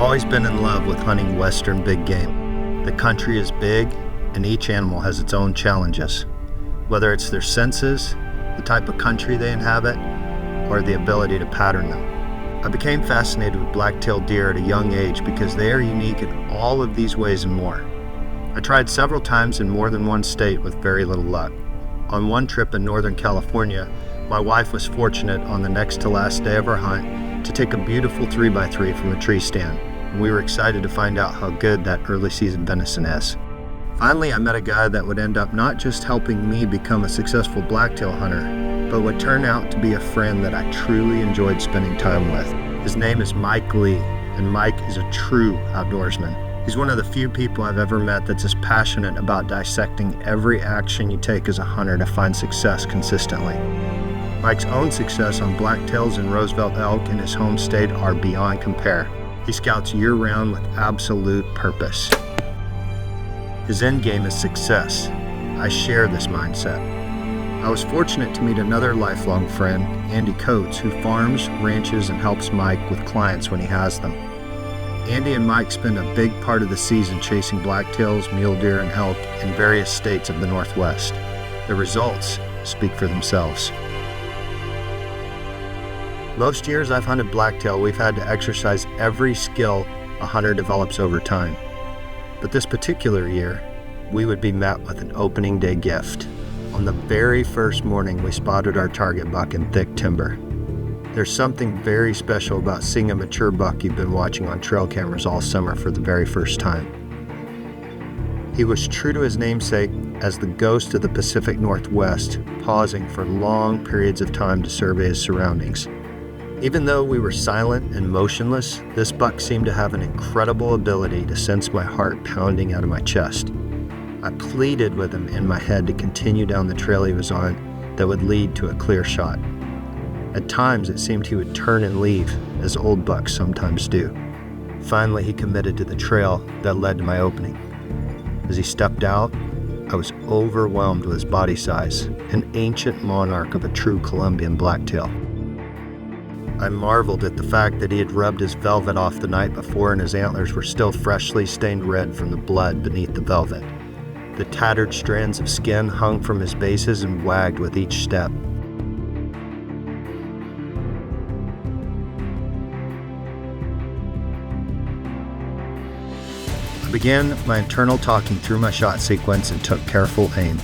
always been in love with hunting western big game. The country is big, and each animal has its own challenges. Whether it's their senses, the type of country they inhabit, or the ability to pattern them. I became fascinated with blacktail deer at a young age because they are unique in all of these ways and more. I tried several times in more than one state with very little luck. On one trip in Northern California, my wife was fortunate on the next to last day of our hunt to take a beautiful 3x3 from a tree stand, and we were excited to find out how good that early season venison is. Finally, I met a guy that would end up not just helping me become a successful blacktail hunter, but would turn out to be a friend that I truly enjoyed spending time with. His name is Mike Lee, and Mike is a true outdoorsman. He's one of the few people I've ever met that's as passionate about dissecting every action you take as a hunter to find success consistently. Mike's own success on blacktails and Roosevelt elk in his home state are beyond compare. He scouts year-round with absolute purpose. His end game is success. I share this mindset. I was fortunate to meet another lifelong friend, Andy Coates, who farms, ranches, and helps Mike with clients when he has them. Andy and Mike spend a big part of the season chasing blacktails, mule deer, and elk in various states of the Northwest. The results speak for themselves. Most years I've hunted blacktail, we've had to exercise every skill a hunter develops over time. But this particular year, we would be met with an opening day gift. On the very first morning, we spotted our target buck in thick timber. There's something very special about seeing a mature buck you've been watching on trail cameras all summer for the very first time. He was true to his namesake as the ghost of the Pacific Northwest, pausing for long periods of time to survey his surroundings. Even though we were silent and motionless, this buck seemed to have an incredible ability to sense my heart pounding out of my chest. I pleaded with him in my head to continue down the trail he was on that would lead to a clear shot. At times, it seemed he would turn and leave, as old bucks sometimes do. Finally, he committed to the trail that led to my opening. As he stepped out, I was overwhelmed with his body size, an ancient monarch of a true Columbian blacktail. I marveled at the fact that he had rubbed his velvet off the night before and his antlers were still freshly stained red from the blood beneath the velvet. The tattered strands of skin hung from his bases and wagged with each step. I began my internal talking through my shot sequence and took careful aim.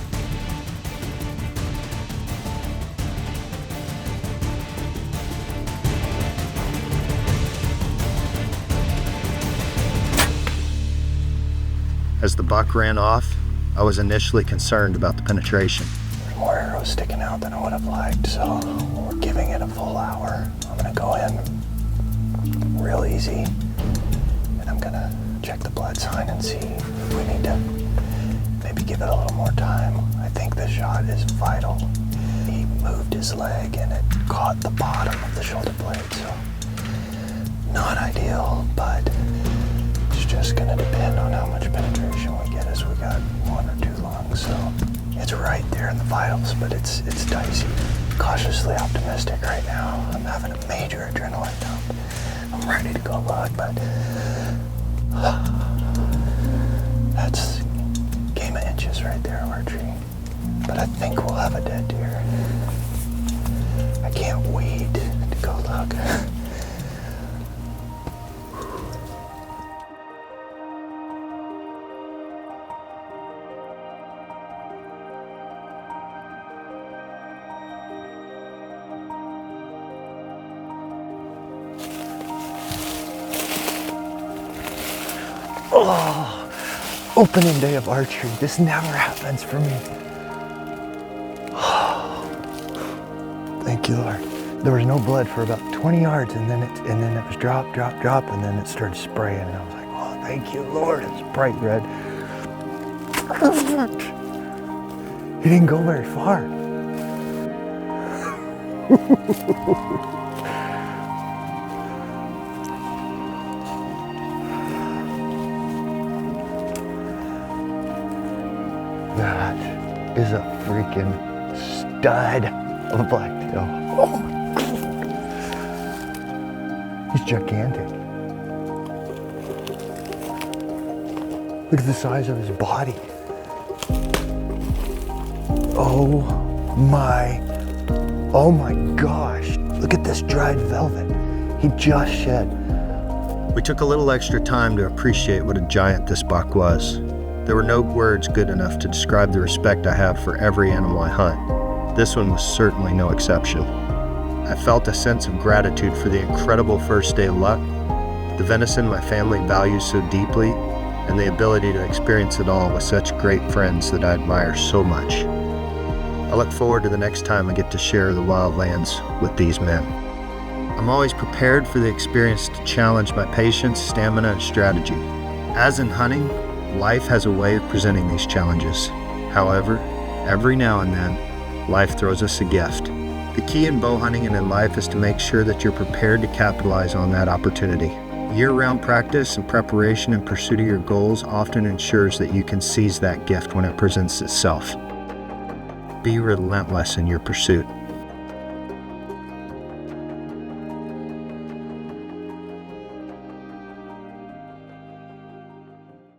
As the buck ran off, I was initially concerned about the penetration. There's more arrows sticking out than I would have liked, so we're giving it a full hour. I'm gonna go in real easy, and I'm gonna check the blood sign and see if we need to maybe give it a little more time. I think this shot is vital. He moved his leg and it caught the bottom of the shoulder blade, so not ideal, but it's just gonna depend on how much penetration we get, as we got one or two lungs, so it's right there in the vitals, but it's dicey. Cautiously optimistic right now. I'm having a major adrenaline dump. I'm ready to go look, but that's game of inches right there, archery. But I think we'll have a dead deer. I can't wait to go look. Oh, opening day of archery. This never happens for me. Oh, thank you, Lord. There was no blood for about 20 yards, and then it was drop, and then it started spraying, and I was like, oh, thank you, Lord. It's bright red. He didn't go very far. That is a freaking stud of a blacktail. Oh my God. He's gigantic. Look at the size of his body. Oh my gosh. Look at this dried velvet. He just shed. We took a little extra time to appreciate what a giant this buck was. There were no words good enough to describe the respect I have for every animal I hunt. This one was certainly no exception. I felt a sense of gratitude for the incredible first day of luck, the venison my family values so deeply, and the ability to experience it all with such great friends that I admire so much. I look forward to the next time I get to share the wildlands with these men. I'm always prepared for the experience to challenge my patience, stamina, and strategy. As in hunting, life has a way of presenting these challenges. However, every now and then, life throws us a gift. The key in bow hunting and in life is to make sure that you're prepared to capitalize on that opportunity. Year-round practice and preparation in pursuit of your goals often ensures that you can seize that gift when it presents itself. Be relentless in your pursuit.